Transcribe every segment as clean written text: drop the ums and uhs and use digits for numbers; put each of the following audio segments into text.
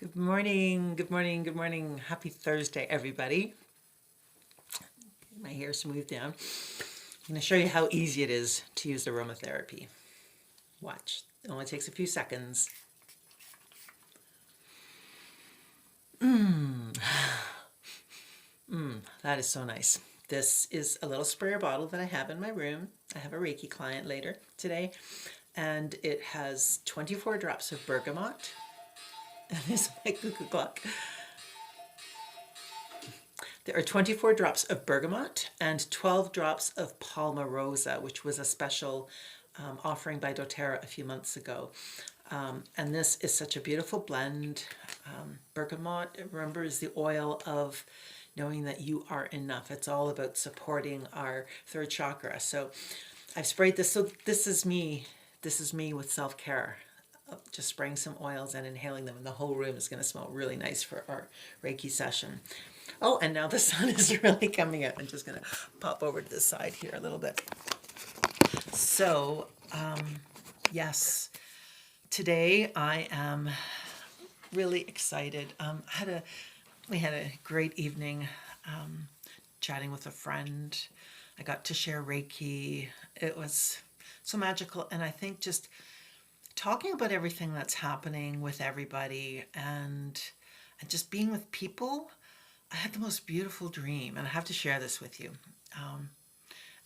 Good morning, good morning, good morning. Happy Thursday, everybody. Get my hair smoothed down. I'm going to show you how easy it is to use aromatherapy. Watch. It only takes a few seconds. That is so nice. This is a little sprayer bottle that I have in my room. I have a Reiki client later today, and it has 24 drops of bergamot. And this is my cuckoo clock. There are 24 drops of bergamot and 12 drops of palmarosa, which was a special offering by doTERRA a few months ago. And this is such a beautiful blend. Bergamot, remember, is the oil of knowing that you are enough. It's all about supporting our third chakra. So I've sprayed this. So this is me. This is me with self-care. Just spraying some oils and inhaling them, and the whole room is going to smell really nice for our Reiki session. Oh, and now the sun is really coming out. I'm just going to pop over to the side here a little bit. So, yes, today I am really excited. We had a great evening chatting with a friend. I got to share Reiki. It was so magical, and I think just talking about everything that's happening with everybody and just being with people, I had the most beautiful dream, and I have to share this with you.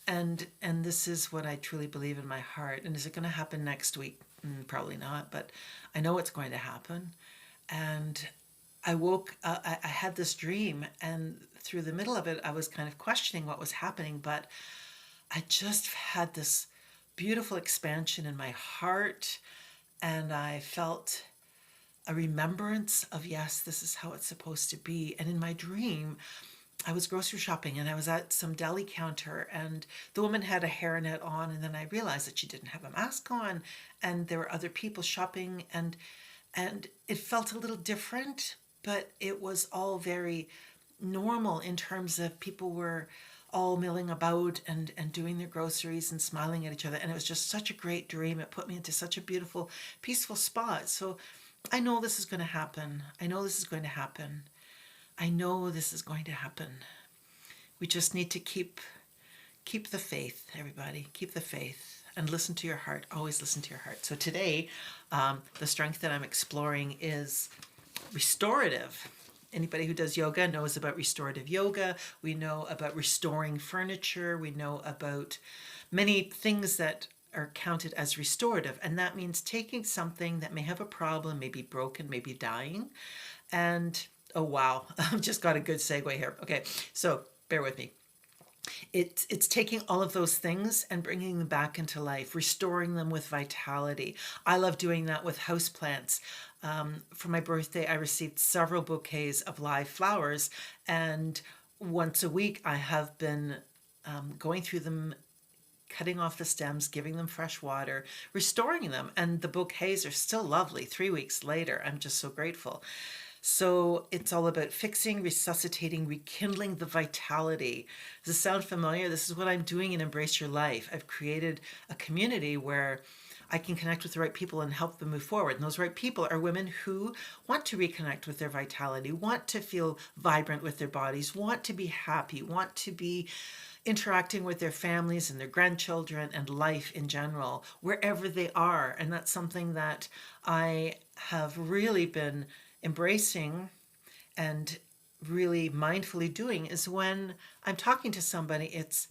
And this is what I truly believe in my heart. And is it going to happen next week? Probably not, but I know it's going to happen. And I woke, I had this dream, and through the middle of it, I was kind of questioning what was happening, but I just had this beautiful expansion in my heart, and I felt a remembrance of, yes, this is how it's supposed to be. And in my dream, I was grocery shopping, and I was at some deli counter, and the woman had a hairnet on, and then I realized that she didn't have a mask on, and there were other people shopping, and it felt a little different, but it was all very normal in terms of people were all milling about and doing their groceries and smiling at each other. And it was just such a great dream. It put me into such a beautiful, peaceful spot. So I know this is going to happen. I know this is going to happen. I know this is going to happen. We just need to keep the faith, everybody. Keep the faith and listen to your heart. Always listen to your heart. So today, the strength that I'm exploring is restorative. Anybody who does yoga knows about restorative yoga. We know about restoring furniture. We know about many things that are counted as restorative. And that means taking something that may have a problem, maybe broken, maybe dying. And, oh wow, I've just got a good segue here. Okay, so bear with me. It's taking all of those things and bringing them back into life, restoring them with vitality. I love doing that with houseplants. For my birthday, I received several bouquets of live flowers, and once a week I have been going through them, cutting off the stems, giving them fresh water, restoring them, and the bouquets are still lovely 3 weeks later. I'm just so grateful. So it's all about fixing, resuscitating, rekindling the vitality. Does this sound familiar? This is what I'm doing in Embrace Your Life. I've created a community where I can connect with the right people and help them move forward. And those right people are women who want to reconnect with their vitality, want to feel vibrant with their bodies, want to be happy, want to be interacting with their families and their grandchildren and life in general, wherever they are. And that's something that I have really been embracing and really mindfully doing, is when I'm talking to somebody, it's,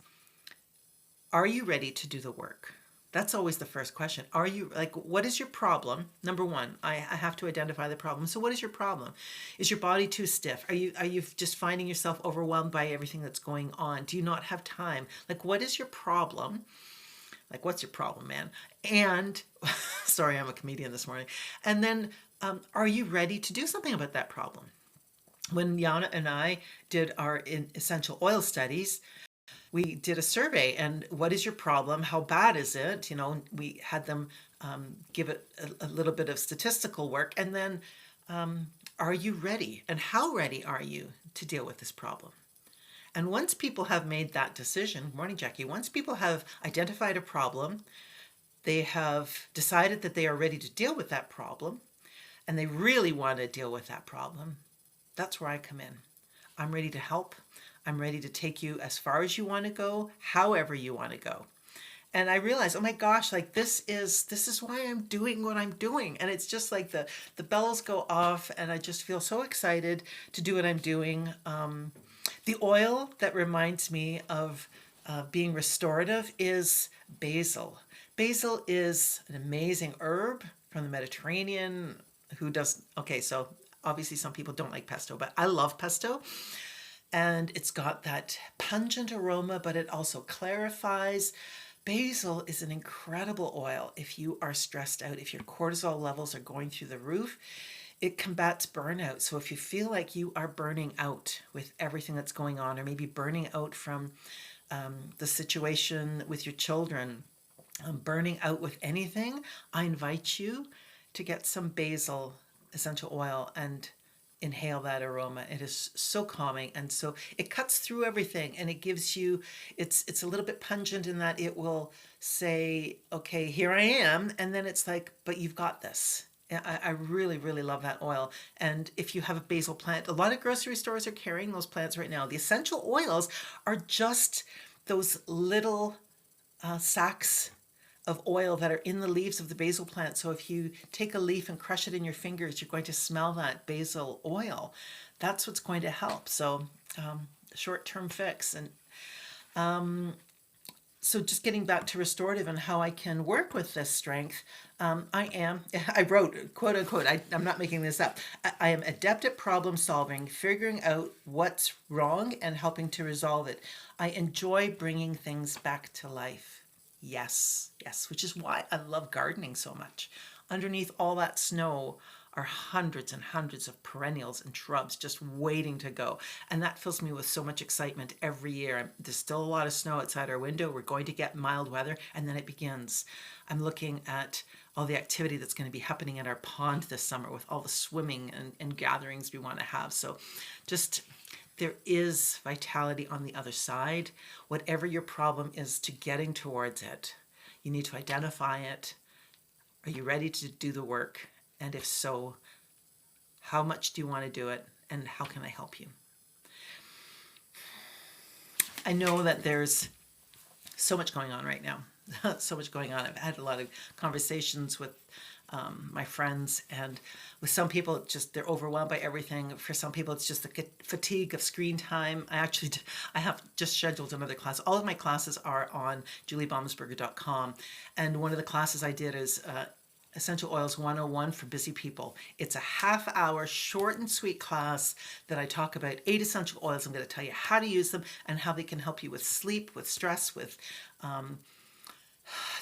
are you ready to do the work? That's always the first question. Are you, like, what is your problem? Number one, I have to identify the problem. So what is your problem? Is your body too stiff? Are you just finding yourself overwhelmed by everything that's going on? Do you not have time? Like, what is your problem? Like, what's your problem, man? And, sorry, I'm a comedian this morning. And then, are you ready to do something about that problem? When Yana and I did our essential oil studies, we did a survey, and what is your problem? How bad is it? You know, we had them give it a little bit of statistical work, and then are you ready? And how ready are you to deal with this problem? And once people have made that decision, morning Jackie, once people have identified a problem, they have decided that they are ready to deal with that problem, and they really want to deal with that problem, that's where I come in. I'm ready to help. I'm ready to take you as far as you want to go, however you want to go. And I realized, oh my gosh, like this is why I'm doing what I'm doing. And it's just like the bells go off, and I just feel so excited to do what I'm doing. The oil that reminds me of being restorative is basil. Basil is an amazing herb from the Mediterranean. Who does? Okay, so obviously some people don't like pesto, but I love pesto. And it's got that pungent aroma, but it also clarifies. Basil is an incredible oil if you are stressed out, if your cortisol levels are going through the roof. It combats burnout. So if you feel like you are burning out with everything that's going on, or maybe burning out from the situation with your children, burning out with anything, I invite you to get some basil essential oil and inhale that aroma. It is so calming, and so it cuts through everything, and it gives you, it's a little bit pungent in that it will say, okay, here I am, and then it's like, but you've got this. I really, really love that oil. And if you have a basil plant, a lot of grocery stores are carrying those plants right now. The essential oils are just those little sacks of oil that are in the leaves of the basil plant. So if you take a leaf and crush it in your fingers, you're going to smell that basil oil. That's what's going to help. So short-term fix. And so just getting back to restorative and how I can work with this strength, I wrote, quote unquote, I'm not making this up, I am adept at problem solving, figuring out what's wrong and helping to resolve it. I enjoy bringing things back to life. Yes, yes, which is why I love gardening so much. Underneath all that snow are hundreds and hundreds of perennials and shrubs just waiting to go. And that fills me with so much excitement every year. There's still a lot of snow outside our window. We're going to get mild weather, and then it begins. I'm looking at all the activity that's going to be happening at our pond this summer with all the swimming and gatherings we want to have. So just, there is vitality on the other side. Whatever your problem is to getting towards it, you need to identify it. Are you ready to do the work? And if so, how much do you want to do it? And how can I help you? I know that there's so much going on right now. So much going on. I've had a lot of conversations with my friends, and with some people, it's just they're overwhelmed by everything. For some people, it's just the fatigue of screen time. I have just scheduled another class. All of my classes are on juliebaumsberger.com, and one of the classes I did is Essential Oils 101 for busy people. It's a half-hour short and sweet class that I talk about 8 essential oils. I'm going to tell you how to use them and how they can help you with sleep, with stress, with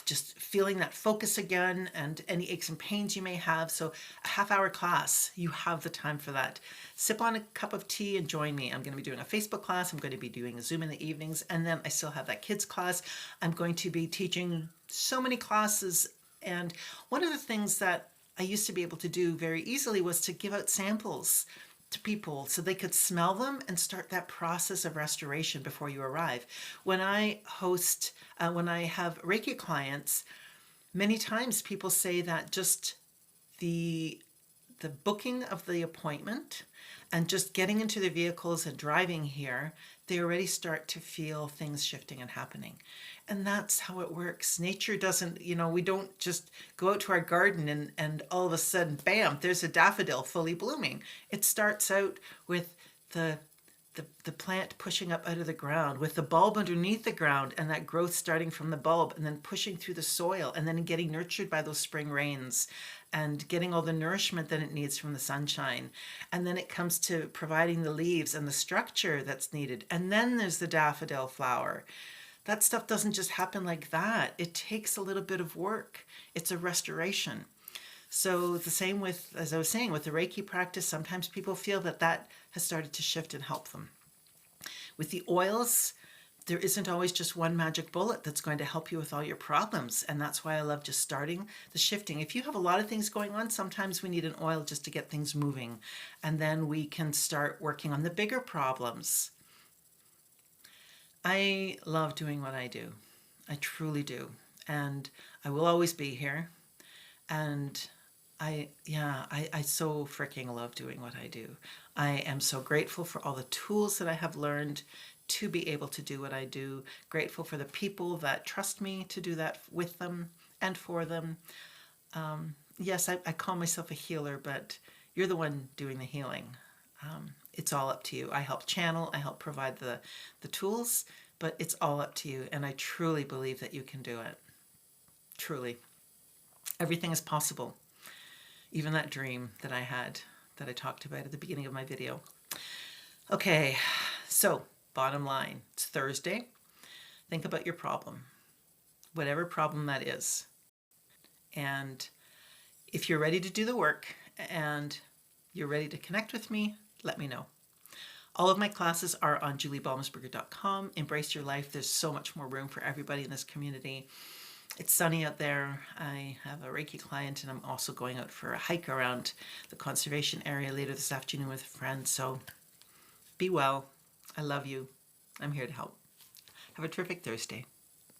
just feeling that focus again, and any aches and pains you may have. So a half-hour class, you have the time for that. Sip on a cup of tea and join me. I'm going to be doing a Facebook class. I'm going to be doing a Zoom in the evenings, and then I still have that kids class. I'm going to be teaching so many classes. And one of the things that I used to be able to do very easily was to give out samples to people so they could smell them and start that process of restoration before you arrive. When I have Reiki clients, many times people say that just the booking of the appointment and just getting into their vehicles and driving here, they already start to feel things shifting and happening. And that's how it works. Nature doesn't, we don't just go out to our garden and all of a sudden, bam, there's a daffodil fully blooming. It starts out with the plant pushing up out of the ground, with the bulb underneath the ground, and that growth starting from the bulb and then pushing through the soil and then getting nurtured by those spring rains and getting all the nourishment that it needs from the sunshine. And then it comes to providing the leaves and the structure that's needed. And then there's the daffodil flower. That stuff doesn't just happen like that. It takes a little bit of work. It's a restoration. So the same with, as I was saying, with the Reiki practice, sometimes people feel that has started to shift and help them. With the oils, there isn't always just one magic bullet that's going to help you with all your problems. And that's why I love just starting the shifting. If you have a lot of things going on, sometimes we need an oil just to get things moving. And then we can start working on the bigger problems. I love doing what I do. I truly do. And I will always be here. And I so freaking love doing what I do. I am so grateful for all the tools that I have learned to be able to do what I do. Grateful for the people that trust me to do that with them and for them. Yes, I call myself a healer, but you're the one doing the healing. It's all up to you. I help channel, I help provide the tools, but it's all up to you. And I truly believe that you can do it. Truly. Everything is possible. Even that dream that I had that I talked about at the beginning of my video. Okay, so bottom line, it's Thursday. Think about your problem, whatever problem that is. And if you're ready to do the work and you're ready to connect with me, let me know. All of my classes are on juliebalmesberger.com. Embrace your life. There's so much more room for everybody in this community. It's sunny out there. I have a Reiki client and I'm also going out for a hike around the conservation area later this afternoon with a friend. So be well. I love you. I'm here to help. Have a terrific Thursday.